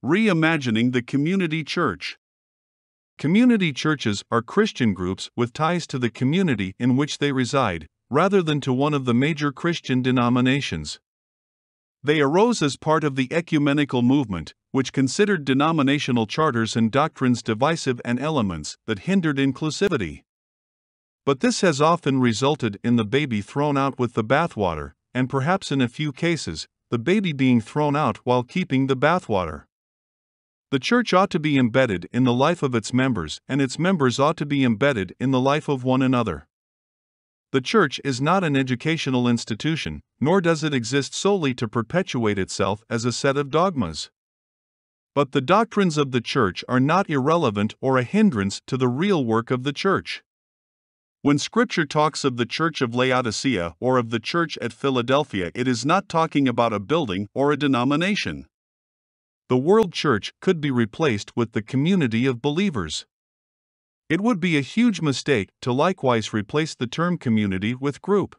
Reimagining the community church. Community churches are Christian groups with ties to the community in which they reside, rather than to one of the major Christian denominations. They arose as part of the ecumenical movement, which considered denominational charters and doctrines divisive and elements that hindered inclusivity. But this has often resulted in the baby thrown out with the bathwater, and perhaps in a few cases, the baby being thrown out while keeping the bathwater. The church ought to be embedded in the life of its members, and its members ought to be embedded in the life of one another. The church is not an educational institution, nor does it exist solely to perpetuate itself as a set of dogmas. But the doctrines of the church are not irrelevant or a hindrance to the real work of the church. When Scripture talks of the church of Laodicea or of the church at Philadelphia, it is not talking about a building or a denomination. The world church could be replaced with the community of believers. It would be a huge mistake to likewise replace the term community with group.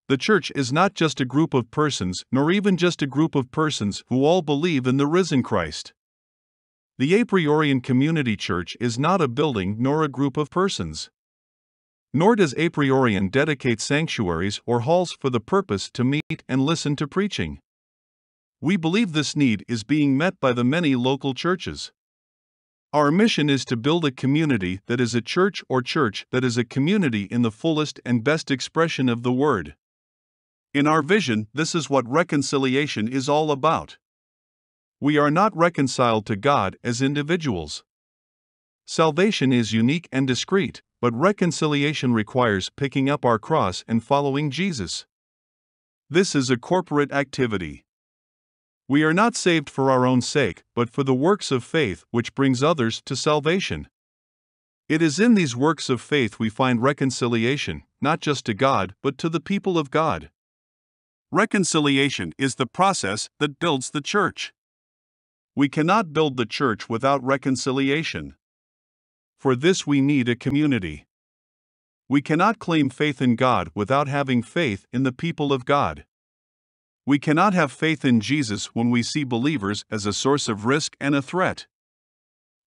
The church is not just a group of persons, nor even just a group of persons who all believe in the risen Christ. The Apriorian Community Church is not a building nor a group of persons. Nor does Apriorian dedicate sanctuaries or halls for the purpose to meet and listen to preaching. We believe this need is being met by the many local churches. Our mission is to build a community that is a church, or church that is a community in the fullest and best expression of the word. In our vision, this is what reconciliation is all about. We are not reconciled to God as individuals. Salvation is unique and discrete, but reconciliation requires picking up our cross and following Jesus. This is a corporate activity. We are not saved for our own sake, but for the works of faith which brings others to salvation. It is in these works of faith we find reconciliation, not just to God, but to the people of God. Reconciliation is the process that builds the church. We cannot build the church without reconciliation. For this we need a community. We cannot claim faith in God without having faith in the people of God. We cannot have faith in Jesus when we see believers as a source of risk and a threat.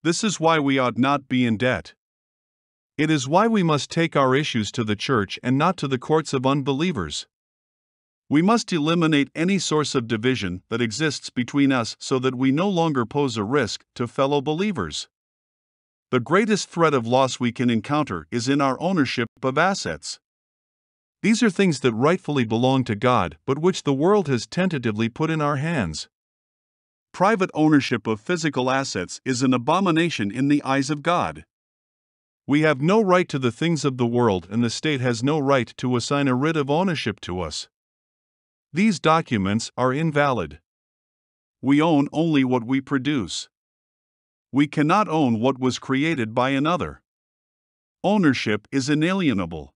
This is why we ought not be in debt. It is why we must take our issues to the church and not to the courts of unbelievers. We must eliminate any source of division that exists between us so that we no longer pose a risk to fellow believers. The greatest threat of loss we can encounter is in our ownership of assets. These are things that rightfully belong to God, but which the world has tentatively put in our hands. Private ownership of physical assets is an abomination in the eyes of God. We have no right to the things of the world, and the state has no right to assign a writ of ownership to us. These documents are invalid. We own only what we produce. We cannot own what was created by another. Ownership is inalienable.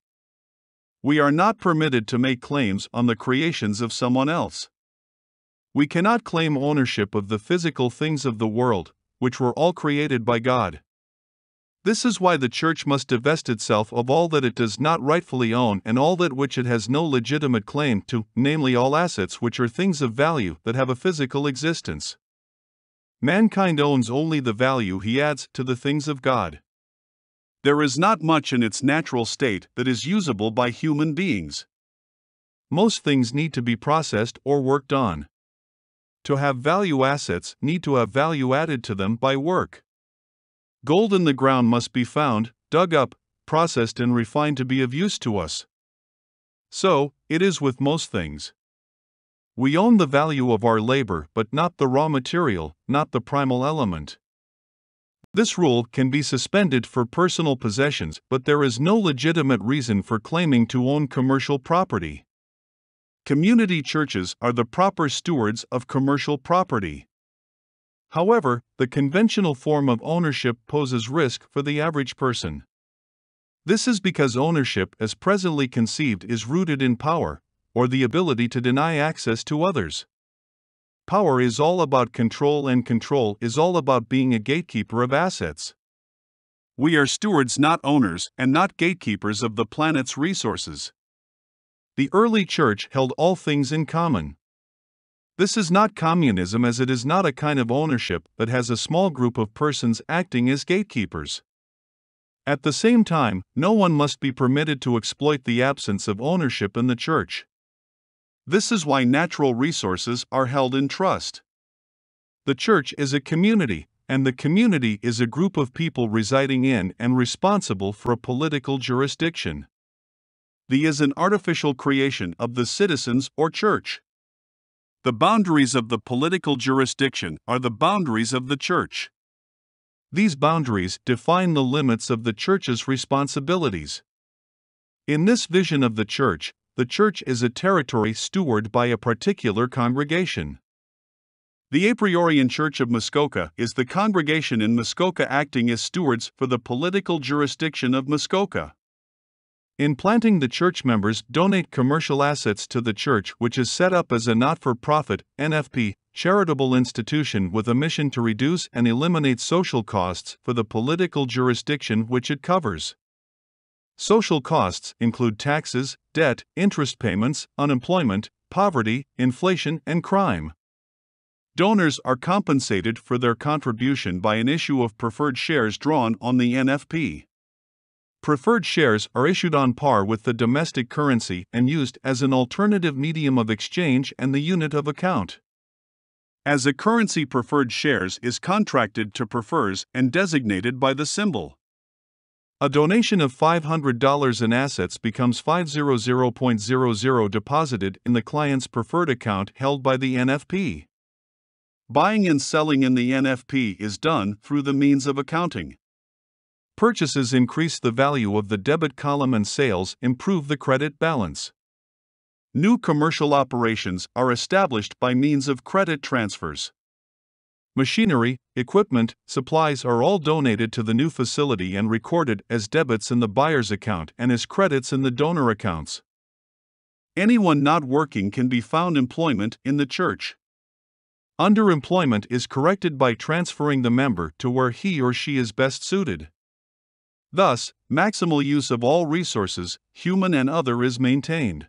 We are not permitted to make claims on the creations of someone else. We cannot claim ownership of the physical things of the world, which were all created by God. This is why the church must divest itself of all that it does not rightfully own and all that which it has no legitimate claim to, namely all assets which are things of value that have a physical existence. Mankind owns only the value he adds to the things of God. There is not much in its natural state that is usable by human beings. Most things need to be processed or worked on. To have value, assets need to have value added to them by work. Gold in the ground must be found, dug up, processed and refined to be of use to us. So, it is with most things. We own the value of our labor, but not the raw material, not the primal element. This rule can be suspended for personal possessions, but there is no legitimate reason for claiming to own commercial property. Community churches are the proper stewards of commercial property. However, the conventional form of ownership poses risk for the average person. This is because ownership as presently conceived is rooted in power, or the ability to deny access to others. Power is all about control, and control is all about being a gatekeeper of assets. We are stewards, not owners, and not gatekeepers of the planet's resources. The early church held all things in common. This is not communism, as it is not a kind of ownership that has a small group of persons acting as gatekeepers. At the same time, no one must be permitted to exploit the absence of ownership in the church. This is why natural resources are held in trust. The church is a community, and the community is a group of people residing in and responsible for a political jurisdiction. The is an artificial creation of the citizens or church. The boundaries of the political jurisdiction are the boundaries of the church. These boundaries define the limits of the church's responsibilities. In this vision of the church is a territory stewarded by a particular congregation. The Apriorian Church of Muskoka is the congregation in Muskoka acting as stewards for the political jurisdiction of Muskoka. In planting, the church members donate commercial assets to the church, which is set up as a not-for-profit (NFP) charitable institution with a mission to reduce and eliminate social costs for the political jurisdiction which it covers. Social costs include taxes, debt, interest payments, unemployment, poverty, inflation, and crime. Donors are compensated for their contribution by an issue of preferred shares drawn on the NFP. Preferred shares are issued on par with the domestic currency and used as an alternative medium of exchange and the unit of account. As a currency, preferred shares is contracted to prefers and designated by the symbol. A donation of $500 in assets becomes $500.00 deposited in the client's preferred account held by the NFP. Buying and selling in the NFP is done through the means of accounting. Purchases increase the value of the debit column and sales improve the credit balance. New commercial operations are established by means of credit transfers. Machinery, equipment, supplies are all donated to the new facility and recorded as debits in the buyer's account and as credits in the donor accounts. Anyone not working can be found employment in the church. Underemployment is corrected by transferring the member to where he or she is best suited. Thus, maximal use of all resources, human and other, is maintained.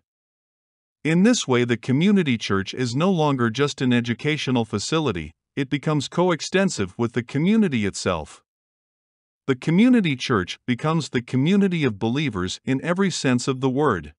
In this way, the community church is no longer just an educational facility, it becomes coextensive with the community itself. The community church becomes the community of believers in every sense of the word.